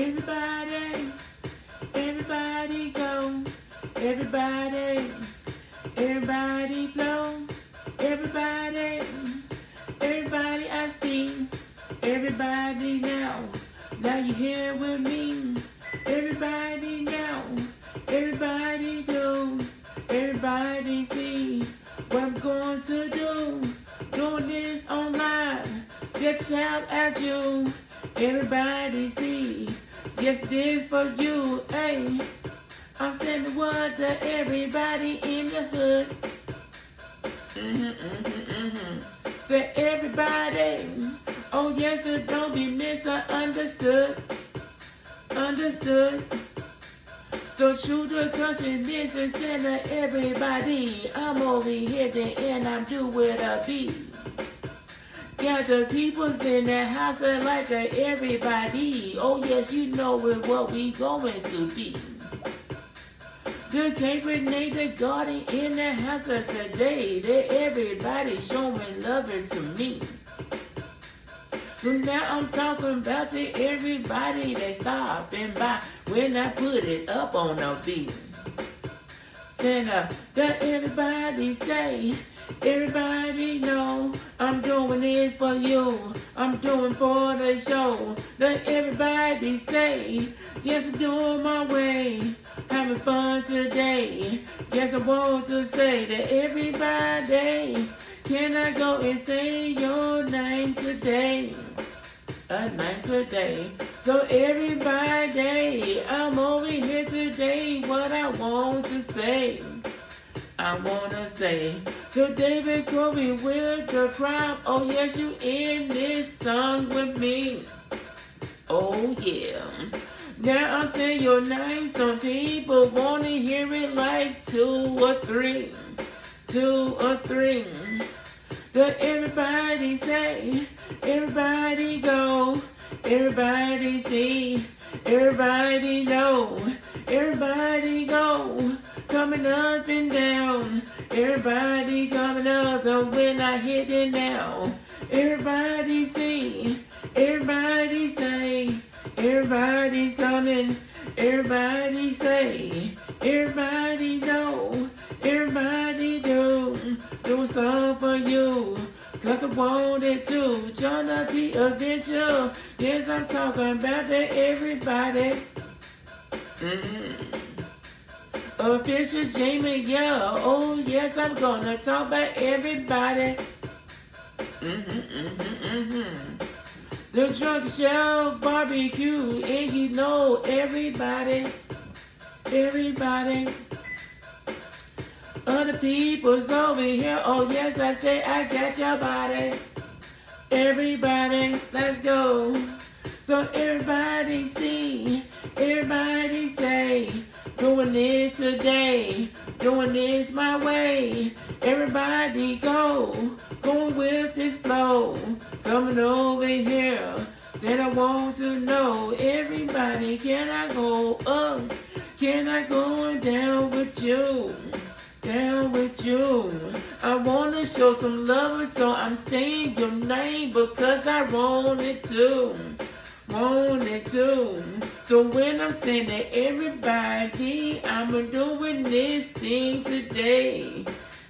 Everybody, everybody go. Everybody, everybody flow. Everybody, everybody I see. Everybody now. Now you here with me. Everybody now. Everybody do. Everybody see what I'm going to do. Doing this online. Just shout at you. Everybody see. Yes, this for you. Hey, I'm sending word to everybody in the hood. Say everybody. Oh yes, so don't be misunderstood. Understood. So true to caution this and send to everybody. I'm over here and I'm doing a beat. Got the peoples in the house and like everybody. Oh yes, you know what we going to be. The Cambridge native garden in the house of today. That everybody showing loving to me. So now I'm talking about to everybody that stopping by when I put it up on a beat. Santa, that everybody say, everybody know, I'm doing this for you. I'm doing for the show. Let everybody say, yes, I'm doing my way. Having fun today. Yes, I want to say that everybody, can I go and say your name today? A name today. So everybody, I'm over here today. What I want to say, I want to say. So David Corey with the crowd. Oh yes, you in this song with me. Oh yeah. Now I say your name. Some people want to hear it like 2 or 3. 2 or 3. Let everybody say, everybody go, everybody see, everybody know, everybody go, coming up and down, everybody coming up, and when I hit it now, everybody see, everybody say, everybody's coming, everybody say, everybody know, everybody do a song for you, cause I wanted to join the adventure. Yes, I'm talking about that everybody. Official Jamie, yeah, oh yes, I'm gonna talk about everybody. The drunk shell barbecue, and you know everybody, everybody. Other people's over here, oh yes, I say I got your body. Everybody, let's go. So everybody see, everybody say, doing this today, doing this my way. Everybody go, going with this flow, coming over here. Said I want to know, everybody, can I go up? Can I go down with you? Down with you. I want to show some love, so I'm saying your name because I wanted to. Wanted to. So when I'm saying that everybody, I'm doing this thing today.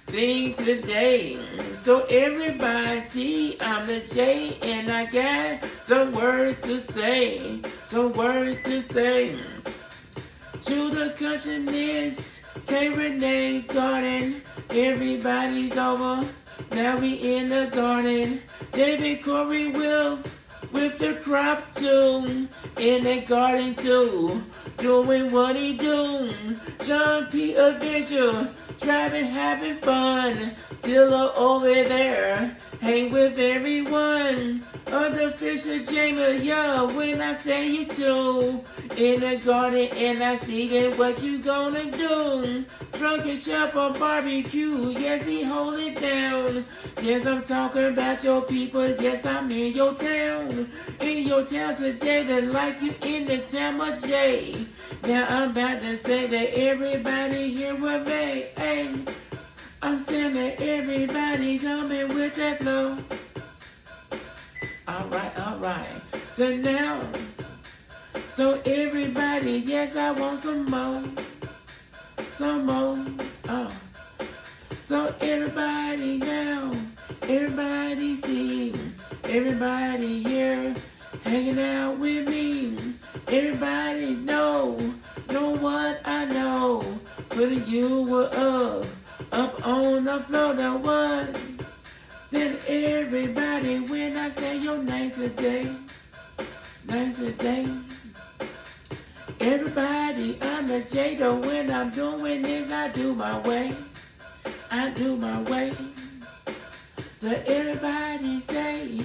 Thing today. So everybody, I'm the J and I got some words to say. Some words to say. To the cushion is Cambridge garden, everybody's over, now we in the garden. David Corey with the crop too, in the garden too, doing what he do. John P. Adventure, driving, having fun, still over there, hang with everyone. Artificial Jamie, yeah, when I say you too, in the garden and I see that what you gonna do. Drunken chef on barbecue, yes, he hold it down. Yes, I'm talking about your people, yes, I'm in your town. In your town today, that like you in the town of J. Now I'm about to say that everybody here with me, hey. I'm saying that everybody coming with that flow. Alright. So now, So everybody, yes, I want some more. Some more. Oh. So everybody now, everybody see, everybody here, hanging out with me. Everybody know what I know. Putting you up on the floor. The one. Said everybody when I say your name today. Name today. Everybody, I'm the J-Do. When I'm doing this, I do my way. I do my way. Let everybody say,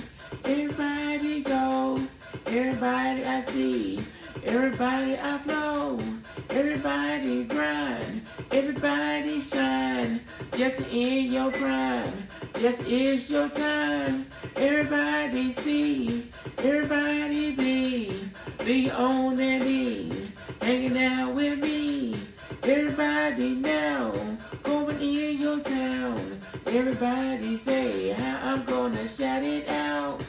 everybody go. Everybody I see. Everybody I flow. Everybody grind. Everybody shine. Just in your prime. Yes, it's your time. Everybody see. Everybody be on and be. Hanging out with me. Everybody now. Going in your town. Everybody say how I'm gonna shout it out.